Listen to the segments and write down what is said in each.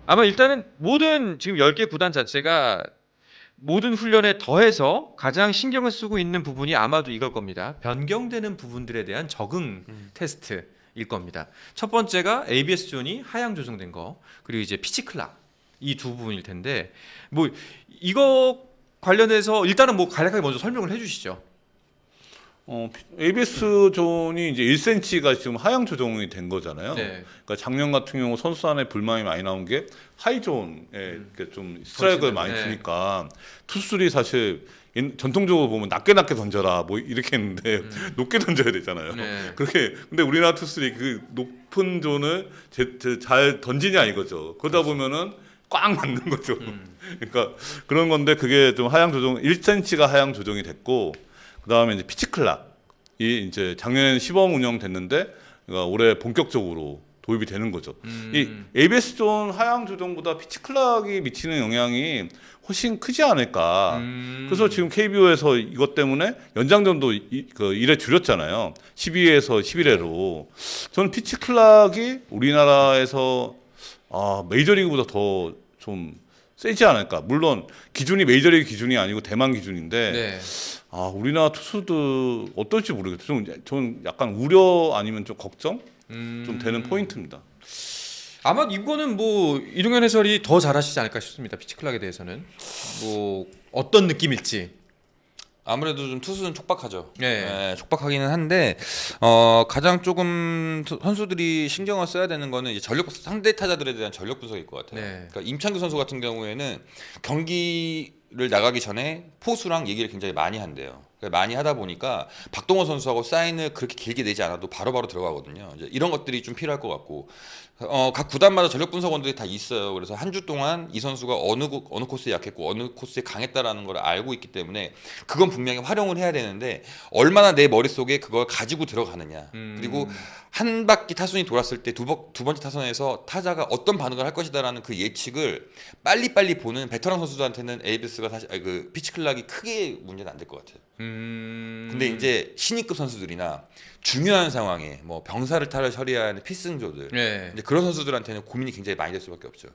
아마 일단은 모든 지금 10개 구단 자체가 모든 훈련에 더해서 가장 신경을 쓰고 있는 부분이 아마도 이걸 겁니다. 변경되는 부분들에 대한 적응 테스트일 겁니다. 첫 번째가 ABS 존이 하향 조정된 거, 그리고 이제 피치 클락 이 두 부분일 텐데 뭐 이거 관련해서 일단은 뭐 간략하게 먼저 설명을 해주시죠. ABS 존이 이제 1cm가 지금 하향 조정이 된 거잖아요. 네. 그러니까 작년 같은 경우 선수단에 불만이 많이 나온 게 하이 존에 이렇게 좀 스트라이크를 많이 네. 주니까 투수들이 사실 전통적으로 보면 낮게 던져라 뭐 이렇게 했는데 높게 던져야 되잖아요. 네. 그렇게 근데 우리나라 투수들이 그 높은 존을 잘 던지냐 이거죠. 그러다 보면은 꽉 맞는 거죠. 그러니까 그런 건데 그게 좀 하향 조정 1cm가 하향 조정이 됐고 그다음에 이제 피치 클락이 이제 작년에는 시범 운영됐는데 그러니까 올해 본격적으로 도입이 되는 거죠. 이 ABS 존 하향 조정보다 피치 클락이 미치는 영향이 훨씬 크지 않을까. 그래서 지금 KBO에서 이것 때문에 연장전도 그 1회 줄였잖아요. 12회에서 11회로. 저는 피치 클락이 우리나라에서 메이저리그보다 더 좀 세지 않을까. 물론 기준이 메이저리그 기준이 아니고 대만 기준인데 네. 우리나라 투수들 어떨지 모르겠어요. 저는 약간 우려 아니면 좀 걱정 좀 되는 포인트입니다. 아마 이거는 뭐 이동현 해설이 더 잘하시지 않을까 싶습니다. 피치 클락에 대해서는 뭐 어떤 느낌일지. 아무래도 좀 투수는 촉박하죠. 네. 네, 촉박하기는 한데 가장 조금 선수들이 신경을 써야 되는 거는 이제 상대 타자들에 대한 전력 분석일 것 같아요. 네. 그러니까 임창규 선수 같은 경우에는 경기를 나가기 전에 포수랑 얘기를 굉장히 많이 한대요. 그러니까 많이 하다 보니까 박동원 선수하고 사인을 그렇게 길게 내지 않아도 바로바로 들어가거든요. 이제 이런 것들이 좀 필요할 것 같고 각 구단마다 전력 분석원들이 다 있어요. 그래서 한 주 동안 이 선수가 어느 코스에 약했고 어느 코스에 강했다라는 걸 알고 있기 때문에 그건 분명히 활용을 해야 되는데 얼마나 내 머릿속에 그걸 가지고 들어가느냐. 그리고 한 바퀴 타순이 돌았을 때 두 번째 타선에서 타자가 어떤 반응을 할 것이다라는 그 예측을 빨리빨리 보는 베테랑 선수들한테는 ABS가 사실 그 피치 클락이 크게 문제는 안 될 것 같아요. 근데 이제 신입급 선수들이나 중요한 상황에 뭐 병사를 처리해야 하는 필승조들 네. 이제 그런 선수들한테는 고민이 굉장히 많이 될 수밖에 없죠.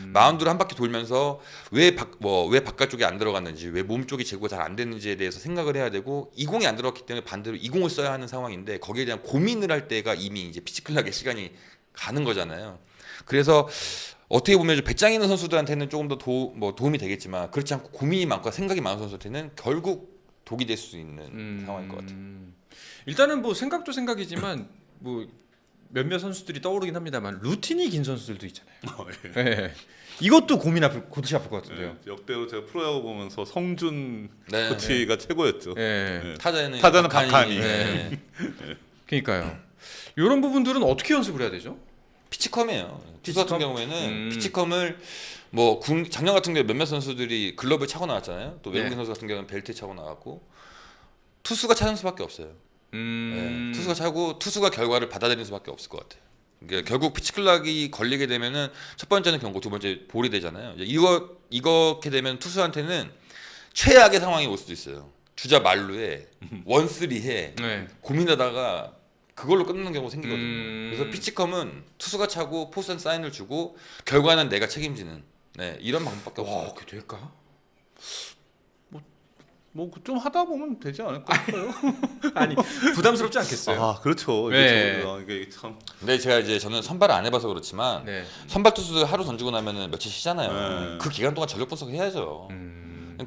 마운드를 한 바퀴 돌면서 왜 바깥쪽에 안 들어갔는지 왜 몸 쪽이 제거가 잘 안 됐는지에 대해서 생각을 해야 되고 이공이 안 들어갔기 때문에 반대로 이공을 써야 하는 상황인데 거기에 대한 고민을 할 때가 이미 이제 피치클락의 시간이 가는 거잖아요. 그래서 어떻게 보면 배짱 있는 선수들한테는 조금 더 도움이 되겠지만 그렇지 않고 고민이 많고 생각이 많은 선수한테는 결국 독이 될 수 있는 상황일 것 같아요. 일단은 뭐 생각도 생각이지만 뭐 몇몇 선수들이 떠오르긴 합니다만 루틴이 긴 선수들도 있잖아요. 네. 이것도 골치 아플 것 같은데요. 역대로 제가 프로야구 보면서 성준 네. 코치가 최고였죠. 네. 네. 타자는 박한이. 네. 그러니까요. 이런 부분들은 어떻게 연습을 해야 되죠? 피치컴이에요. 투수 같은 경우에는 음. 피치컴을 작년 같은 경우에 몇몇 선수들이 글러브를 차고 나왔잖아요. 또 외국인 네. 선수 같은 경우는 벨트 차고 나왔고 투수가 차는 수밖에 없어요. 네. 투수가 차고 투수가 결과를 받아들이는 수밖에 없을 것 같아요. 그러니까 결국 피치클락이 걸리게 되면은 첫 번째는 경고, 두 번째 볼이 되잖아요. 이렇게 되면 투수한테는 최악의 상황이 올 수도 있어요. 주자 만루에 원쓰리에 네. 고민하다가 그걸로 끝나는 경우가 생기거든요. 그래서 피치컴은 투수가 차고 포수한 사인을 주고 결과는 내가 책임지는 이런 방법밖에 없어요. 와, 그게 될까? 뭐 좀 하다 보면 되지 않을까요? 아니 부담스럽지 않겠어요? 그렇죠. 네. 이게 참. 근데 저는 선발을 안 해봐서 그렇지만 네. 선발 투수들 하루 던지고 나면은 며칠 쉬잖아요. 네. 그 기간 동안 전력 분석을 해야죠.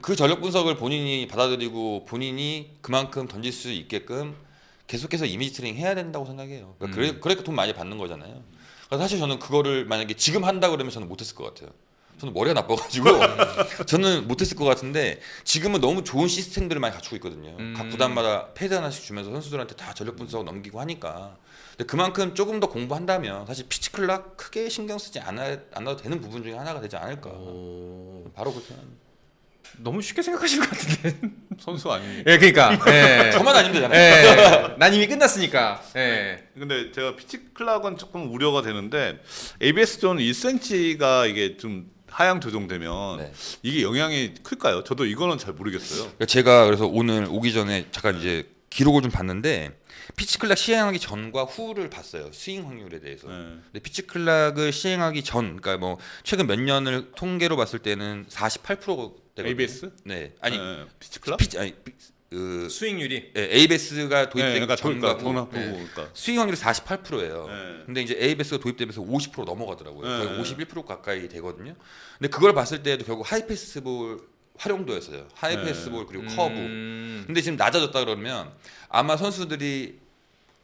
그 전력 분석을 본인이 받아들이고 본인이 그만큼 던질 수 있게끔 계속해서 이미지 트레이닝 해야 된다고 생각해요. 그러니까 그러니까 돈 많이 받는 거잖아요. 그래서 사실 저는 그거를 만약에 지금 한다 그러면 저는 못했을 것 같아요. 저는 머리가 나빠가지고 저는 못했을 것 같은데 지금은 너무 좋은 시스템들을 많이 갖추고 있거든요. 각 구단마다 패드 하나씩 주면서 선수들한테 다 전력 분석 넘기고 하니까. 근데 그만큼 조금 더 공부한다면 사실 피치 클락 크게 신경 쓰지 않아도 되는 부분 중에 하나가 되지 않을까. 바로 그렇게 합니다. 너무 쉽게 생각하시는 것 같은데. 선수 아니에요. 예, 그러니까. 예. 저만 아니면 되잖아요. 예. 난 이미 끝났으니까. 예. 근데 제가 피치 클락은 조금 우려가 되는데 ABS 존 1cm가 이게 좀 하향 조정되면 네. 이게 영향이 클까요? 저도 이거는 잘 모르겠어요. 제가 그래서 오늘 오기 전에 잠깐 이제 기록을 좀 봤는데 피치클락 시행하기 전과 후를 봤어요. 스윙 확률에 대해서. 네. 근데 피치클락을 시행하기 전, 그러니까 뭐 최근 몇 년을 통계로 봤을 때는 48% 되거든요. ABS? 네, 아니 네. 피치클럽? 그 수익률이 ABS가 도입된 그러니까 전과 후 그러니까. 스윙 확률이 48%예요. 네. 근데 이제 ABS가 도입되면서 50% 넘어가더라고요. 거의 네. 51% 가까이 되거든요. 근데 그걸 봤을 때도 결국 하이패스볼 활용도였어요. 하이패스볼 그리고 커브. 근데 지금 낮아졌다 그러면 아마 선수들이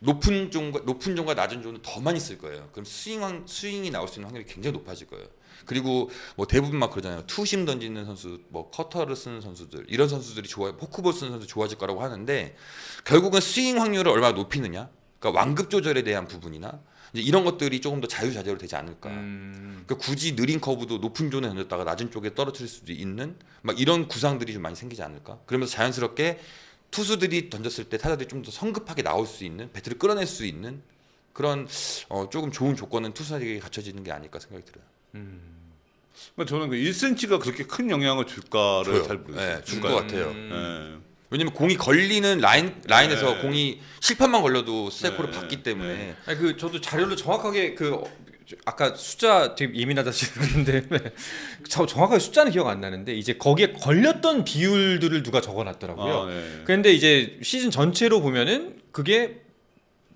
높은 존과 낮은 존은 더 많이 쓸 거예요. 그럼 스윙이 나올 수 있는 확률이 굉장히 높아질 거예요. 그리고 뭐 대부분 막 그러잖아요. 투심 던지는 선수, 뭐 커터를 쓰는 선수들, 이런 선수들이 포크볼 쓰는 선수 좋아질 거라고 하는데 결국은 스윙 확률을 얼마나 높이느냐, 그러니까 완급 조절에 대한 부분이나 이제 이런 것들이 조금 더 자유자재로 되지 않을까. 그러니까 굳이 느린 커브도 높은 존에 던졌다가 낮은 쪽에 떨어뜨릴 수도 있는 막 이런 구상들이 좀 많이 생기지 않을까. 그러면서 자연스럽게 투수들이 던졌을 때 타자들이 좀 더 성급하게 나올 수 있는, 배트를 끌어낼 수 있는 그런 조금 좋은 조건은 투수에게 갖춰지는 게 아닐까 생각이 들어요. 그러니까 저는 그 1cm가 그렇게 큰 영향을 줄까를 줘요. 잘 모르겠어요. 네, 줄 것 같아요. 네. 왜냐면 공이 걸리는 라인에서 네. 공이 실판만 걸려도 스트라이크로 네. 봤기 때문에 네. 아니 그 저도 자료를 정확하게 아까 숫자 되게 예민하다시는데 정확하게 숫자는 기억 안 나는데 이제 거기에 걸렸던 비율들을 누가 적어놨더라고요. 아, 네. 그런데 이제 시즌 전체로 보면은 그게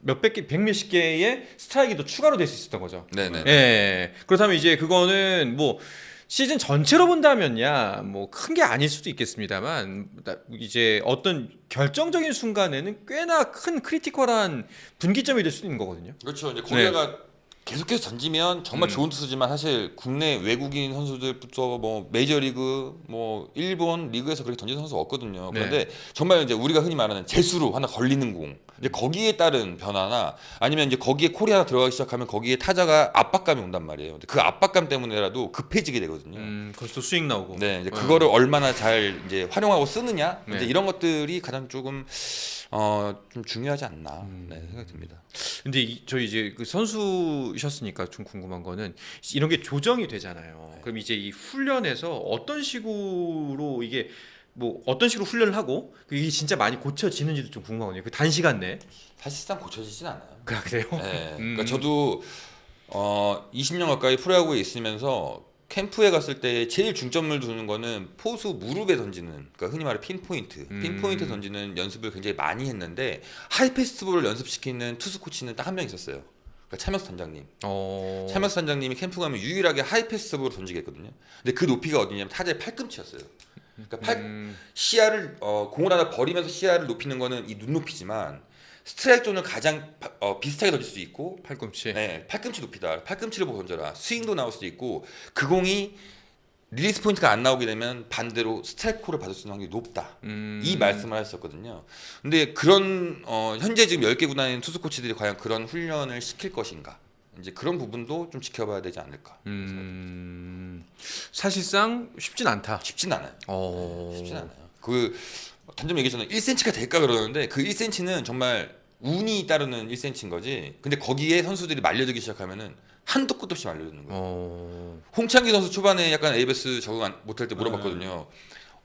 몇백 개, 백몇십 개의 스트라이크가 더 추가로 될 수 있었던 거죠. 네네. 예. 그렇다면 이제 그거는 뭐 시즌 전체로 본다면야 뭐 큰 게 아닐 수도 있겠습니다만 이제 어떤 결정적인 순간에는 꽤나 큰 크리티컬한 분기점이 될 수도 있는 거거든요. 그렇죠. 이제 거기다가 계속해서 던지면 정말 좋은 투수지만 사실 국내 외국인 선수들부터 뭐 메이저리그 뭐 일본 리그에서 그렇게 던지는 선수 없거든요. 그런데 정말 이제 우리가 흔히 말하는 재수로 하나 걸리는 공, 이제 거기에 따른 변화나 아니면 이제 거기에 콜이 하나 들어가기 시작하면 거기에 타자가 압박감이 온단 말이에요. 근데 그 압박감 때문에라도 급해지게 되거든요. 거기서 수익 나오고. 네, 이제 그거를 얼마나 잘 이제 활용하고 쓰느냐, 네. 이제 이런 것들이 가장 조금 좀 중요하지 않나 생각이 듭니다. 근데 저희 이제 그 선수셨으니까 좀 궁금한 거는 이런 게 조정이 되잖아요. 그럼 이제 이 훈련에서 어떤 식으로 이게 뭐 어떤 식으로 훈련을 하고 이게 진짜 많이 고쳐지는지도 좀 궁금하거든요. 그 단시간 내에. 사실상 고쳐지진 않아요. 그래요? 네, 그러니까 저도 20년 가까이 프로야구에 있으면서 캠프에 갔을 때 제일 중점을 두는 거는 포수 무릎에 던지는, 그러니까 흔히 말해 핀포인트 던지는 연습을 굉장히 많이 했는데 하이패스트볼을 연습시키는 투수 코치는 딱 한 명 있었어요. 그러니까 차명수 단장님. 차명수 단장님이 캠프 가면 유일하게 하이패스트볼을 던지게 했거든요. 근데 그 높이가 어디냐면 타자의 팔꿈치였어요. 그러니까 시야를 공을 하나 버리면서 시야를 높이는 거는 이 눈높이지만 스트라이크 존을 가장 비슷하게 던질 수 있고 팔꿈치. 네, 팔꿈치 높이다. 팔꿈치를 보고 던져라. 스윙도 나올 수도 있고 그 공이 리리스 포인트가 안 나오게 되면 반대로 스트라이크 콜을 받을 수 있는 확률이 높다. 이 말씀을 하셨거든요. 근데 그런 현재 지금 10개 구단에 있는 투수 코치들이 과연 그런 훈련을 시킬 것인가? 이제 그런 부분도 좀 지켜봐야 되지 않을까. 사실상 쉽진 않다. 쉽진 않아요. 쉽진 않아요. 그 단점 얘기했잖아요. 1cm가 될까 그러는데 그 1cm는 정말 운이 따르는 1cm인 거지. 근데 거기에 선수들이 말려들기 시작하면은 한도 끝도 없이 말려드는 거예요. 홍창기 선수 초반에 약간 ABS 적응 못할 때 물어봤거든요.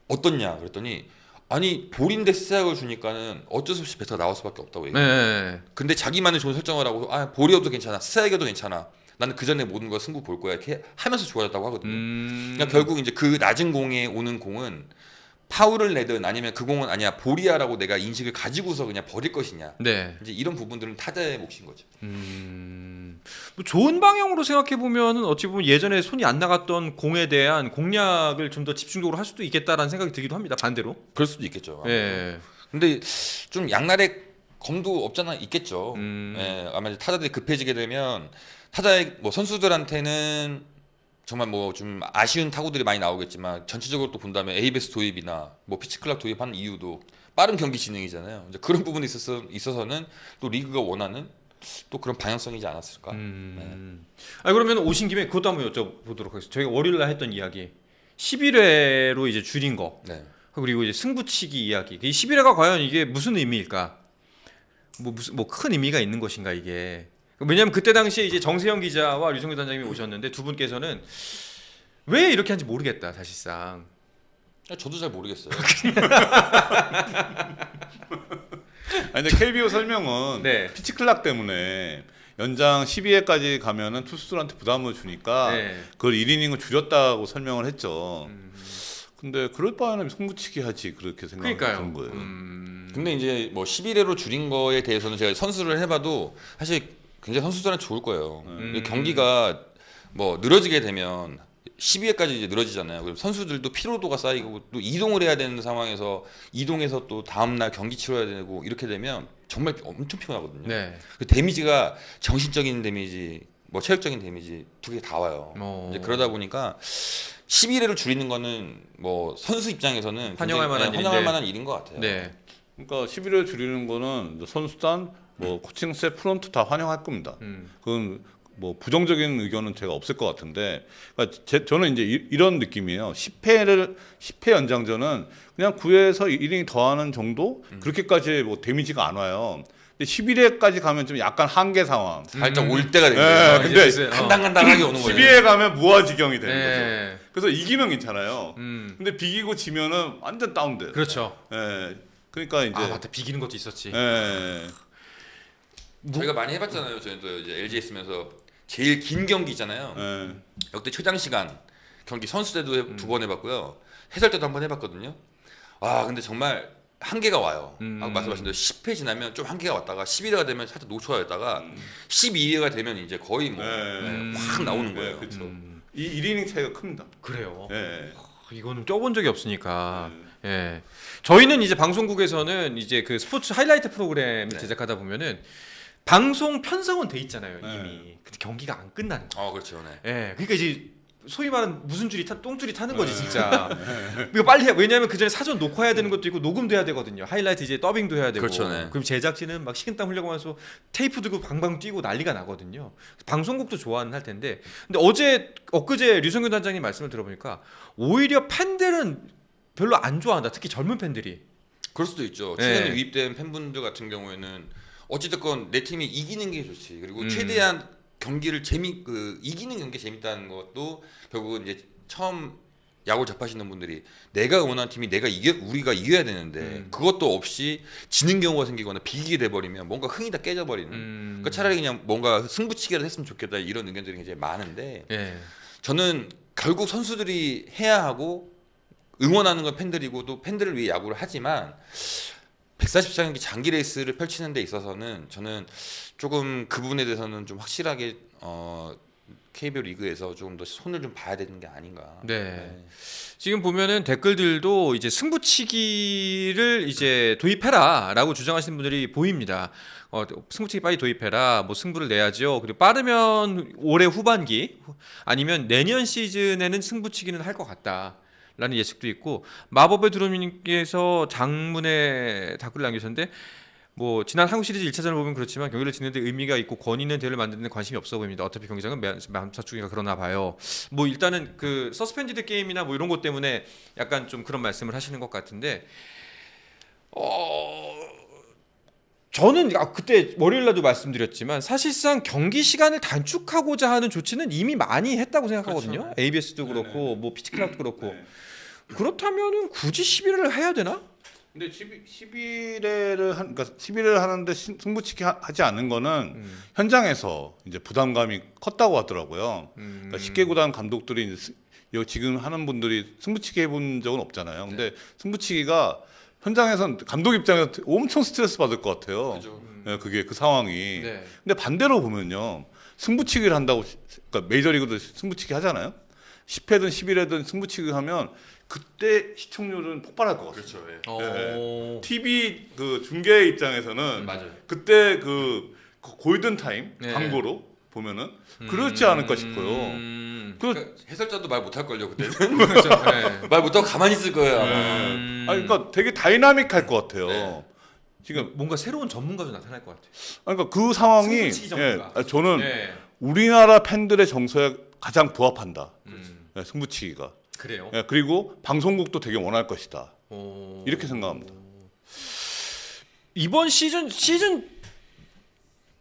어떻냐 그랬더니 아니 볼인데 스트라이크를 주니까는 어쩔 수 없이 배트가 나올 수밖에 없다고 얘기해요. 네. 근데 자기만의 좋은 설정을 하고 볼이어도 괜찮아, 스트라이크도 괜찮아, 나는 그 전에 모든 걸 승부 볼 거야 이렇게 하면서 좋아졌다고 하거든요. 그러니까 결국 이제 그 낮은 공에 오는 공은 파울을 내든 아니면 그 공은 아니야 볼이야라고 내가 인식을 가지고서 그냥 버릴 것이냐. 네. 이제 이런 부분들은 타자의 몫인 거죠. 뭐 좋은 방향으로 생각해 보면은 어찌 보면 예전에 손이 안 나갔던 공에 대한 공략을 좀 더 집중적으로 할 수도 있겠다라는 생각이 들기도 합니다. 반대로. 그럴 수도 있겠죠. 예. 근데 좀 양날의 검도 없잖아 있겠죠. 예, 아마 이제 타자들이 급해지게 되면 타자의 뭐 선수들한테는 정말 뭐 좀 아쉬운 타구들이 많이 나오겠지만 전체적으로 또 본다면 ABS 도입이나 뭐 피치클락 도입하는 이유도 빠른 경기 진행이잖아요. 이제 그런 부분에 있어서는 또 리그가 원하는 또 그런 방향성이지 않았을까. 그러면 오신 김에 그것도 한번 여쭤보도록 하겠습니다. 저희가 월요일날 했던 이야기 11회로 이제 줄인 거. 네. 그리고 이제 승부치기 이야기. 이 11회가 과연 이게 무슨 의미일까? 뭐 큰 의미가 있는 것인가 이게. 왜냐하면 그때 당시에 이제 정세영 기자와 류성규 단장님이 오셨는데 두 분께서는 왜 이렇게 한지 모르겠다 사실상. 저도 잘 모르겠어요. 아니 근데 KBO 설명은 네. 피치 클락 때문에 연장 12회까지 가면은 투수들한테 부담을 주니까 네. 그걸 1이닝을 줄였다고 설명을 했죠. 근데 그럴 바에는 송구치기 하지 그렇게 생각하는 거예요. 근데 이제 뭐 11회로 줄인 거에 대해서는 제가 선수를 해봐도 사실 굉장히 선수들한테 좋을 거예요. 근데 경기가 뭐 늘어지게 되면 12회까지 이제 늘어지잖아요. 그럼 선수들도 피로도가 쌓이고 또 이동을 해야 되는 상황에서 이동해서 또 다음날 경기 치러야 되고 이렇게 되면 정말 엄청 피곤하거든요. 네. 그 데미지가 정신적인 데미지, 뭐 체력적인 데미지 두 개 다 와요. 이제 그러다 보니까 11회를 줄이는 거는 뭐 선수 입장에서는 환영할 굉장히, 만한 환영할 일인데. 만한 일인 것 같아요. 네. 그러니까 11회 줄이는 거는 선수단, 뭐 코칭 스텝, 프런트 다 환영할 겁니다. 그건 뭐 부정적인 의견은 제가 없을 것 같은데, 그러니까 저는 이제 이런 느낌이에요. 10회 연장전은 그냥 9회에서 1이닝 더하는 정도 그렇게까지 뭐 데미지가 안 와요. 근데 11회까지 가면 좀 약간 한계 상황. 살짝 올 때가 네, 되는데 근데 이제 간당간당하게 오는 거예요. 12회 가면 무아지경이 되는 네. 거죠. 그래서 이기면 괜찮아요. 근데 비기고 지면은 완전 다운돼요. 그렇죠. 예. 그러니까 이제 아 맞다, 비기는 것도 있었지. 예. 저희가 많이 해봤잖아요. 저희도 이제 LG에 있으면서 제일 긴 경기 있잖아요. 예. 역대 최장 시간 경기 선수 때도 두 번 해봤고요. 해설 때도 한 번 해봤거든요. 와 근데 정말 한계가 와요. 아까 말씀하신 대로 10회 지나면 좀 한계가 왔다가 11회가 되면 살짝 노출하였다가 12회가 되면 이제 거의 뭐 확 나오는 거예요. 그렇죠. 이 1이닝 차이가 큽니다. 그래요. 예. 이거는 껴본 적이 없으니까. 예. 저희는 이제 방송국에서는 이제 그 스포츠 하이라이트 프로그램 네. 제작하다 보면은 방송 편성은 돼 있잖아요, 이미. 네. 근데 경기가 안 끝나는 거예요. 그렇죠. 네. 예. 그러니까 이제 소위 말하는 무슨 줄이 똥줄이 타는 거지 진짜. 이거 빨리 해. 왜냐하면 그 전에 사전 녹화해야 되는 것도 있고 녹음도 해야 되거든요. 하이라이트 이제 더빙도 해야 되고. 그렇죠, 네. 그럼 제작진은 막 식은땀 흘려가면서 테이프 들고 방방 뛰고 난리가 나거든요. 방송국도 좋아는 할 텐데. 근데 엊그제 류성균 단장님 말씀을 들어보니까 오히려 팬들은 별로 안 좋아한다. 특히 젊은 팬들이. 그럴 수도 있죠. 네. 최근에 유입된 팬분들 같은 경우에는 어찌됐건 내 팀이 이기는 게 좋지. 그리고 최대한 경기를 이기는 경기 재밌다는 것도 결국은 이제 처음 야구 접하시는 분들이 내가 원하는 팀이 우리가 이겨야 되는데 그것도 없이 지는 경우가 생기거나 비기게 돼버리면 뭔가 흥이 다 깨져버리는. 그러니까 차라리 그냥 뭔가 승부치기를 했으면 좋겠다 이런 의견들이 굉장히 많은데 예. 저는 결국 선수들이 해야 하고 응원하는 건 팬들이고 또 팬들을 위해 야구를 하지만 144경기 장기 레이스를 펼치는 데 있어서는 저는 조금 그 부분에 대해서는 좀 확실하게 KBO 리그에서 조금 더 손을 좀 봐야 되는 게 아닌가. 네. 지금 보면은 댓글들도 이제 승부치기를 이제 도입해라라고 주장하시는 분들이 보입니다. 승부치기 빨리 도입해라. 뭐 승부를 내야죠. 그리고 빠르면 올해 후반기 아니면 내년 시즌에는 승부치기는 할 것 같다. 라는 예측도 있고 마법의 두루미님께서 장문의 댓글을 남기셨는데 뭐 지난 한국 시리즈 1차전을 보면 그렇지만 경기를 짓는 데 의미가 있고 권위 있는 대회를 만드는 데 관심이 없어 보입니다. 어차피 경기장은 맘사추기가 그러나 봐요. 뭐 일단은 그 서스펜디드 게임이나 뭐 이런 것 때문에 약간 좀 그런 말씀을 하시는 것 같은데 저는 그때 월요일날도 말씀드렸지만 사실상 경기 시간을 단축하고자 하는 조치는 이미 많이 했다고 생각하거든요. 그렇죠. ABS도 그렇고 뭐 피치클락도 그렇고 네. 그렇다면은 굳이 11회를 해야 되나? 근데 11회를 그러니까 11회를 하는데 승부치기 하지 않는 거는 현장에서 이제 부담감이 컸다고 하더라고요. 그러니까 10개 구단 감독들이 이제 지금 하는 분들이 승부치기 해본 적은 없잖아요. 근데 승부치기가 현장에선 감독 입장에서 엄청 스트레스 받을 것 같아요. 네, 그게 그 상황이. 네. 근데 반대로 보면요, 승부치기를 한다고 그러니까 메이저리그도 승부치기 하잖아요. 10회든 11회든 승부치기 하면 그때 시청률은 폭발할 것 같아요. 그렇죠. TV 그 중계 입장에서는 맞아요. 그때 그 골든 타임 네. 광고로 보면은 그렇지 않을까 싶어요. 그러니까 해설자도 말 못할 걸요 그때는. 그렇죠. 네. 말 못하고 가만히 있을 거예요. 아마. 아니, 그러니까 되게 다이나믹할 것 같아요. 네. 지금 뭔가 새로운 전문가도 나타날 것 같아요. 그러니까 그 상황이 승부치기 전문가. 저는 네. 우리나라 팬들의 정서에 가장 부합한다. 네, 승부치기가. 그래요. 네, 그리고 방송국도 되게 원할 것이다. 오. 이렇게 생각합니다. 이번 시즌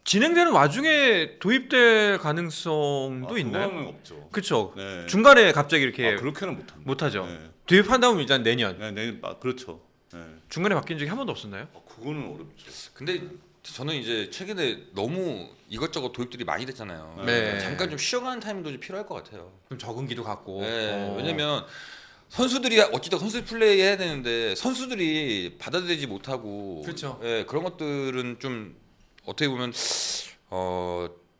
진행되는 와중에 도입될 가능성도 있나요? 그거는 없죠. 그렇죠. 네. 중간에 갑자기 이렇게 그렇게는 못합니다. 못하죠. 네. 도입한 다음 일단 내년. 네, 네, 그렇죠. 예. 중간에 바뀐 적이 한 번도 없었나요? 그거는 어렵죠. 근데 저는 이제 최근에 너무 이것저것 도입들이 많이 됐잖아요. 네. 잠깐 좀 쉬어가는 타임도 좀 필요할 것 같아요. 좀 적응기도 갖고. 네, 왜냐면 선수들이 어찌든 선수 플레이 해야 되는데 선수들이 받아들이지 못하고 그렇죠. 예, 그런 것들은 좀 어떻게 보면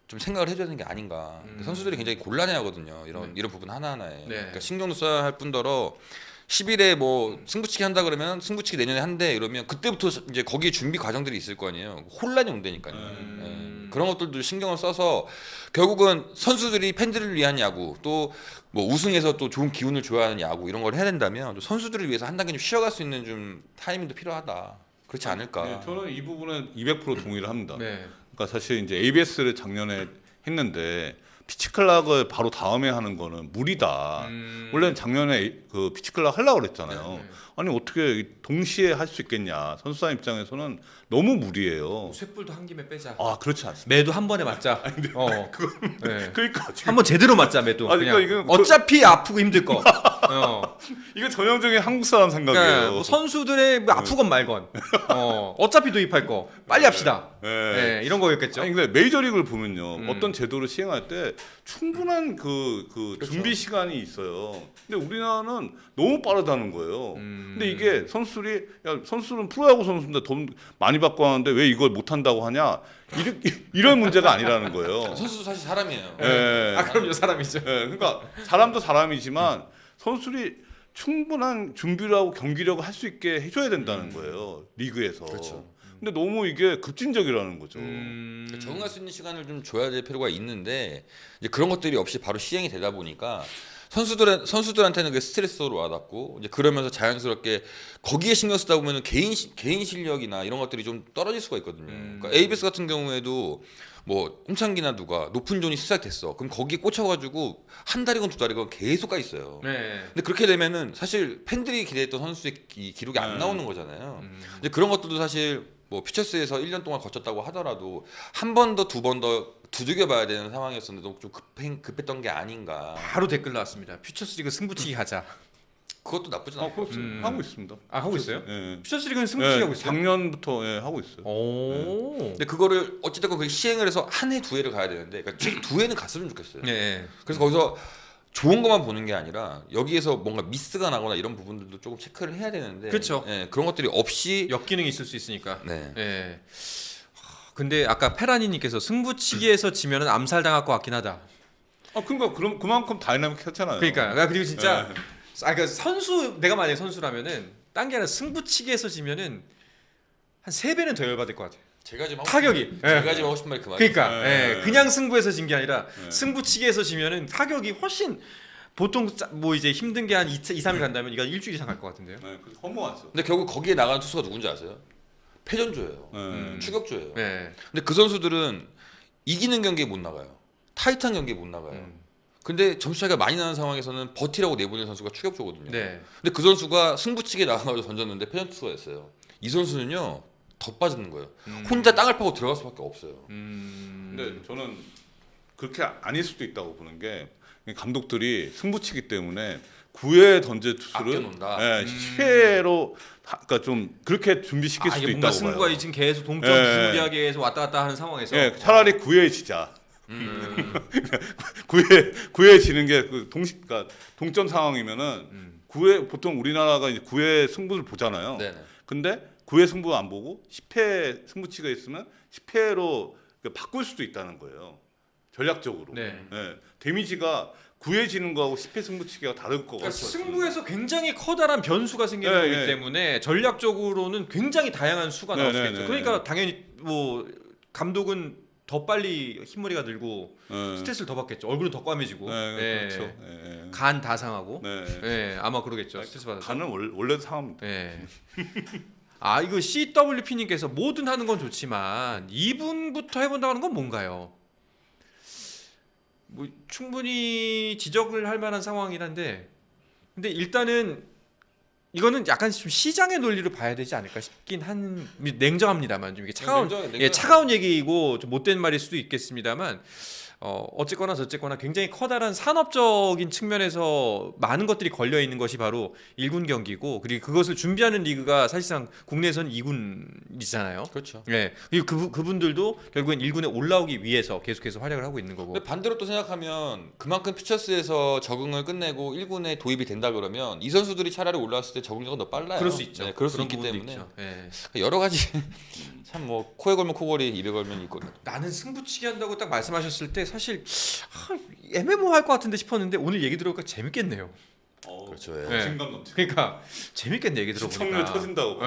좀 생각을 해줘야 되는 게 아닌가. 선수들이 굉장히 곤란해하거든요. 이런 부분 하나하나에. 그러니까 신경도 써야 할 뿐더러 10일에 뭐 승부치기 한다 그러면 승부치기 내년에 한대 이러면 그때부터 이제 거기에 준비 과정들이 있을 거 아니에요. 혼란이 온다니까요. 예. 그런 것들도 신경을 써서 결국은 선수들이 팬들을 위한 야구 또 뭐 우승해서 또 좋은 기운을 줘야 하는 야구 이런 걸 해야 된다면 선수들을 위해서 한 단계 좀 쉬어갈 수 있는 좀 타이밍도 필요하다. 그렇지 않을까. 네, 저는 이 부분은 200% 동의를 합니다. 네. 그러니까 사실 이제 ABS를 작년에 했는데 피치클락을 바로 다음에 하는 거는 무리다. 원래는 작년에 그 피치클락 하려고 그랬잖아요. 네. 아니 어떻게 동시에 할 수 있겠냐. 선수단 입장에서는 너무 무리예요. 쇳불도 한 김에 빼자. 아 그렇지 않습니다. 매도 한 번에 맞자. 네. 그러니까 지금 한번 제대로 맞자 매도. 아니, 그냥 그러니까 어차피 아프고 힘들 거. 이거 전형적인 한국 사람 생각이에요. 그러니까 뭐 선수들의 뭐 아프건 말건. 어차피 도입할 거 빨리 합시다. 네. 네, 이런 거였겠죠. 아니 근데 메이저리그를 보면요 어떤 제도를 시행할 때 충분한 그 그렇죠. 준비 시간이 있어요. 근데 우리나라는 너무 빠르다는 거예요. 근데 이게 선수들이 야 선수는 프로야구 선수인데 돈 많이 받고 하는데 왜 이걸 못 한다고 하냐 이런 문제가 아니라는 거예요. 선수도 사실 사람이에요. 예. 아 그럼요 사람이죠. 예, 그러니까 사람도 사람이지만 선수들이 충분한 준비를 하고 경기력을 할 수 있게 해줘야 된다는 거예요 리그에서. 그렇죠. 근데 너무 이게 급진적이라는 거죠. 적응할 수 있는 시간을 좀 줘야 될 필요가 있는데 이제 그런 것들이 없이 바로 시행이 되다 보니까 선수들한테는 그 스트레스로 와닿고 이제 그러면서 자연스럽게 거기에 신경 쓰다 보면은 개인 실력이나 이런 것들이 좀 떨어질 수가 있거든요. 그러니까 ABS 같은 경우에도 뭐 홍창기나 누가 높은 존이 시작됐어. 그럼 거기에 꽂혀가지고 한 달이건 두 달이건 계속 가 있어요. 네. 근데 그렇게 되면은 사실 팬들이 기대했던 선수의 기록이 안 나오는 거잖아요. 근데 그런 것들도 사실 뭐 퓨처스에서 1년 동안 거쳤다고 하더라도 한 번 더 두 번 더 두들겨 봐야 되는 상황이었었는데 좀 급했던 게 아닌가. 바로 댓글 나왔습니다. 퓨처스리그 승부치기 하자. 그것도 나쁘진 않아요. 그렇죠. 하고 있습니다. 아 하고 있어요? 예. 퓨처스리그는 승부치기 하고 있어요? 작년부터 예, 하고 있어요. 오. 근데 그거를 어찌됐건 그게 시행을 해서 한 해 두 해를 가야 되는데 그러니까 최소 두 해는 갔으면 좋겠어요. 네. 그래서 거기서 좋은 것만 보는 게 아니라 여기에서 뭔가 미스가 나거나 이런 부분들도 조금 체크를 해야 되는데 그렇죠. 예, 그런 것들이 없이 역기능이 있을 수 있으니까. 네. 네. 근데 아까 페라니님께서 승부치기에서 지면은 암살당할 것 같긴 하다. 그러니까 그럼 그만큼 다이나믹했잖아요. 그러니까 그리고 진짜 네. 그러니까 선수 내가 만약에 선수라면은 딴 게 아니라 승부치기에서 지면은 한 3배는 더 열받을 것 같아요. 제가 지금 타격이. 제가 지금 하고 싶은 말이 그 말이에요. 그러니까 네. 그냥 승부에서 진 게 아니라 네. 승부치기에서 지면은 타격이 훨씬 보통 뭐 이제 힘든 게 한 2, 3일 간다면 이건 일주일 이상 갈 것 같은데요. 네, 그래서 허무하죠. 근데 결국 거기에 나가는 투수가 누군지 아세요? 패전조예요. 네. 추격조예요. 네. 근데 그 선수들은 이기는 경기에 못 나가요. 타이트한 경기에 못 나가요. 근데 점수 차이가 많이 나는 상황에서는 버티라고 내보낸 선수가 추격조거든요. 네. 근데 그 선수가 승부치기에 나가서 던졌는데 패전 투수였어요. 이 선수는요 더 빠지는 거예요. 혼자 땅을 파고 들어갈 수밖에 없어요. 근데 저는 그렇게 아닐 수도 있다고 보는 게 감독들이 승부치기 때문에 9회 던질 투수를 아껴놓는다. 네, 10회로 그러니까 좀 그렇게 준비시킬 아, 수도 이게 뭔가 있다고 승부가 봐요. 지금 계속 동점 네. 승부하게에서 왔다 갔다 하는 상황에서 예, 차라리 9회에 지자. 9회 지는 게 그 그러니까 동점 상황이면은 9회 보통 우리나라가 이제 9회 승부를 보잖아요. 네네. 근데 9회 승부 안 보고 10회 승부치가 있으면 10회로 바꿀 수도 있다는 거예요. 전략적으로. 네. 예, 데미지가 9회 지는 거하고 10회 승부치기가 다를 거 그러니까 같아요. 승부에서 굉장히 커다란 변수가 생기는 네, 거기 네. 때문에 전략적으로는 굉장히 다양한 수가 나올 네, 수 네, 있죠. 네, 그러니까 당연히 뭐 감독은 더 빨리 흰머리가 늘고 예. 스트레스를 더 받겠죠. 얼굴은 더 까매지고, 네, 그렇죠. 예. 간 다 상하고, 네. 아마 그러겠죠. 스트레스 받아서. 간은 원래도 상합니다. 네. 아 이거 CWP님께서 뭐든 하는 건 좋지만 2분부터 해본다고 하는 건 뭔가요? 뭐 충분히 지적을 할 만한 상황이긴 한데 근데 일단은 이거는 약간 좀 시장의 논리로 봐야 되지 않을까 싶긴 한 냉정합니다만 좀 이게 차가운 냉정해. 차가운 얘기이고 좀 못된 말일 수도 있겠습니다만 어쨌거나 저쨌거나 굉장히 커다란 산업적인 측면에서 많은 것들이 걸려 있는 것이 바로 1군 경기고 그리고 그것을 준비하는 리그가 사실상 국내에서는 2군이잖아요. 그렇죠. 네. 그리고 그분들도 결국엔 1군에 올라오기 위해서 계속해서 활약을 하고 있는 거고. 근데 반대로 또 생각하면 그만큼 피처스에서 적응을 끝내고 1군에 도입이 된다 그러면 이 선수들이 차라리 올라왔을 때 적응력은 더 빨라요. 그럴 수 있죠. 네, 그럴 수 그런 있기 부분도 때문에 있죠. 네. 여러 가지 참 뭐 코에 걸면 코걸이, 입에 걸면 입걸이. 나는 승부치기 한다고 딱 말씀하셨을 때 사실 애매모호할 것 같은데 싶었는데 오늘 얘기 들어보니까 재밌겠네요. 그렇죠. 예. 네. 자신감 넘치고 그러니까 재밌겠네 얘기 들어보니까. 시청률 터진다고.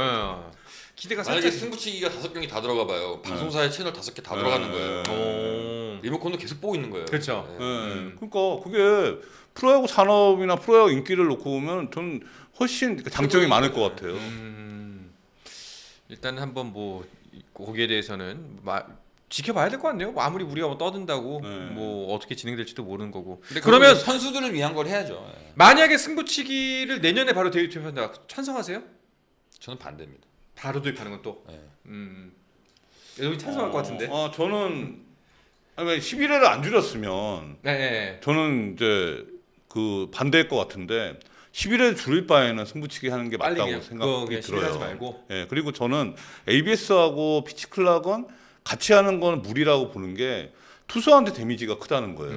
기대가 만약에 살짝. 승부치기가 5경기 다 들어가 봐요. 방송사에 채널 5개 다 들어가는 거예요. 오. 리모컨도 계속 보고 있는 거예요. 그렇죠. 네. 그러니까 그게 프로야구 산업이나 프로야구 인기를 놓고 보면 전 훨씬 장점이 많을 것 같아요. 일단 한번 뭐 거기에 대해서는 지켜봐야 될 것 같네요. 뭐 아무리 우리가 뭐 떠든다고 네. 뭐 어떻게 진행될지도 모르는 거고. 근데 그러면 그러면 선수들을 위한 걸 해야죠. 예. 만약에 승부치기를 내년에 바로 도입한다. 찬성하세요? 저는 반대입니다. 바로 도입하는 건 또. 예. 여기 찬성할 것 같은데. 저는 아니 11회를 안 줄였으면 네. 저는 이제 그 반대일 것 같은데 11회 줄일 바에는 승부치기 하는 게 빨리 맞다고 그냥 생각이 그냥 들어요. 하지 말고. 예, 그리고 저는 ABS하고 피치클락은 같이 하는 건 무리라고 보는 게 투수한테 데미지가 크다는 거예요.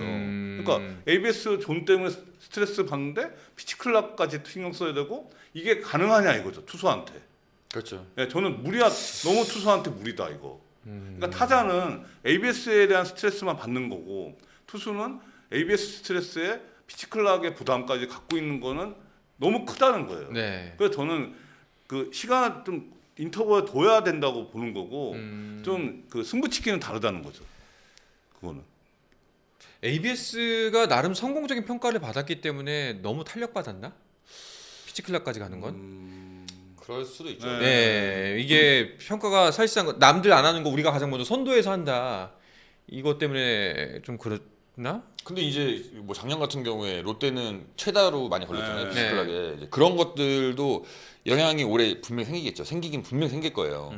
그러니까 ABS 존 때문에 스트레스 받는데 피치클락까지 신경 써야 되고 이게 가능하냐 이거죠 투수한테. 그렇죠. 예, 저는 너무 투수한테 무리다 이거. 그러니까 타자는 ABS에 대한 스트레스만 받는 거고 투수는 ABS 스트레스에 피치클락의 부담까지 갖고 있는 거는 너무 크다는 거예요. 네. 그래서 저는 그 시간을 좀 인터벌 둬야 된다고 보는 거고 좀 그 승부치기는 다르다는 거죠. 그거는. ABS가 나름 성공적인 평가를 받았기 때문에 너무 탄력받았나? 피치클락까지 가는 건? 그럴 수도 있죠. 네. 네, 이게 평가가 사실상 남들 안 하는 거 우리가 가장 먼저 선도해서 한다. 이것 때문에 좀 그렇나? 근데 이제 뭐 작년 같은 경우에 롯데는 최다로 많이 걸렸잖아요. 네. 피지컬하게. 이제 그런 것들도 영향이 올해 분명히 생기겠죠. 생기긴 분명히 생길 거예요.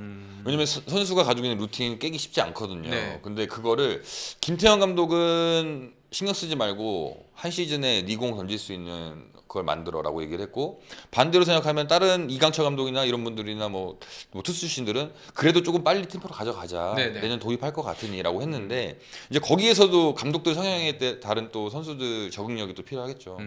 왜냐면 선수가 가지고 있는 루틴 깨기 쉽지 않거든요. 네. 근데 그거를 김태형 감독은 신경 쓰지 말고 한 시즌에 니공 던질 수 있는 그걸 만들어라고 얘기를 했고, 반대로 생각하면 다른 이강철 감독이나 이런 분들이나 뭐 투수 출신들은 그래도 조금 빨리 템포를 가져가자. 네네. 내년 도입할 것 같으니라고 했는데 이제 거기에서도 감독들 성향에 따른 또 선수들 적응력이 또 필요하겠죠.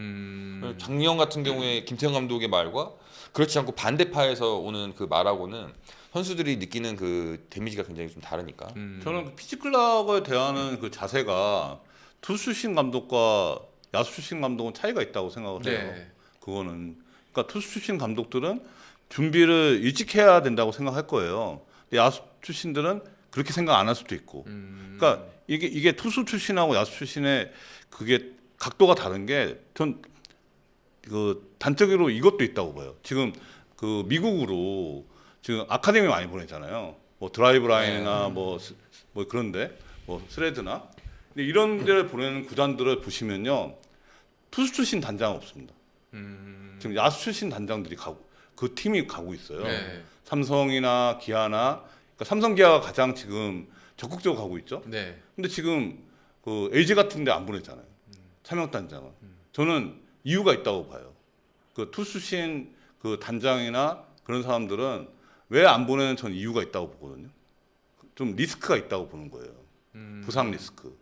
작년 같은 경우에 김태형 감독의 말과 그렇지 않고 반대파에서 오는 그 말하고는 선수들이 느끼는 그 데미지가 굉장히 좀 다르니까. 저는 그 피치클락을 대하는 그 자세가 투수 출신 감독과 야수 출신 감독은 차이가 있다고 생각을 해요. 네. 그거는 그러니까 투수 출신 감독들은 준비를 일찍 해야 된다고 생각할 거예요. 근데 야수 출신들은 그렇게 생각 안 할 수도 있고. 그러니까 이게 투수 출신하고 야수 출신의 그게 각도가 다른 게 전 그 단적으로 이것도 있다고 봐요. 지금 그 미국으로 지금 아카데미 많이 보내잖아요. 뭐 드라이브 라인이나 뭐 그런데 뭐 스레드나 근데 이런 데를 보내는 구단들을 보시면요 투수 출신 단장 없습니다. 지금 야수 출신 단장들이 그 팀이 가고 있어요. 네. 삼성이나 기아나 그러니까 삼성 기아가 가장 지금 적극적으로 가고 있죠. 네. 근데 지금 그 LG 같은데 안 보내잖아요. 차명 단장은. 저는 이유가 있다고 봐요. 그 투수 출신 그 단장이나 그런 사람들은 왜 안 보내는 전 이유가 있다고 보거든요. 좀 리스크가 있다고 보는 거예요. 부상 리스크.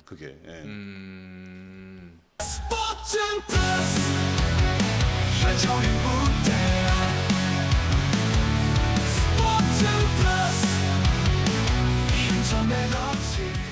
그게. 예. 스포츠 플러스 한정의 무대 스포츠 플러스 힘좀 내놓지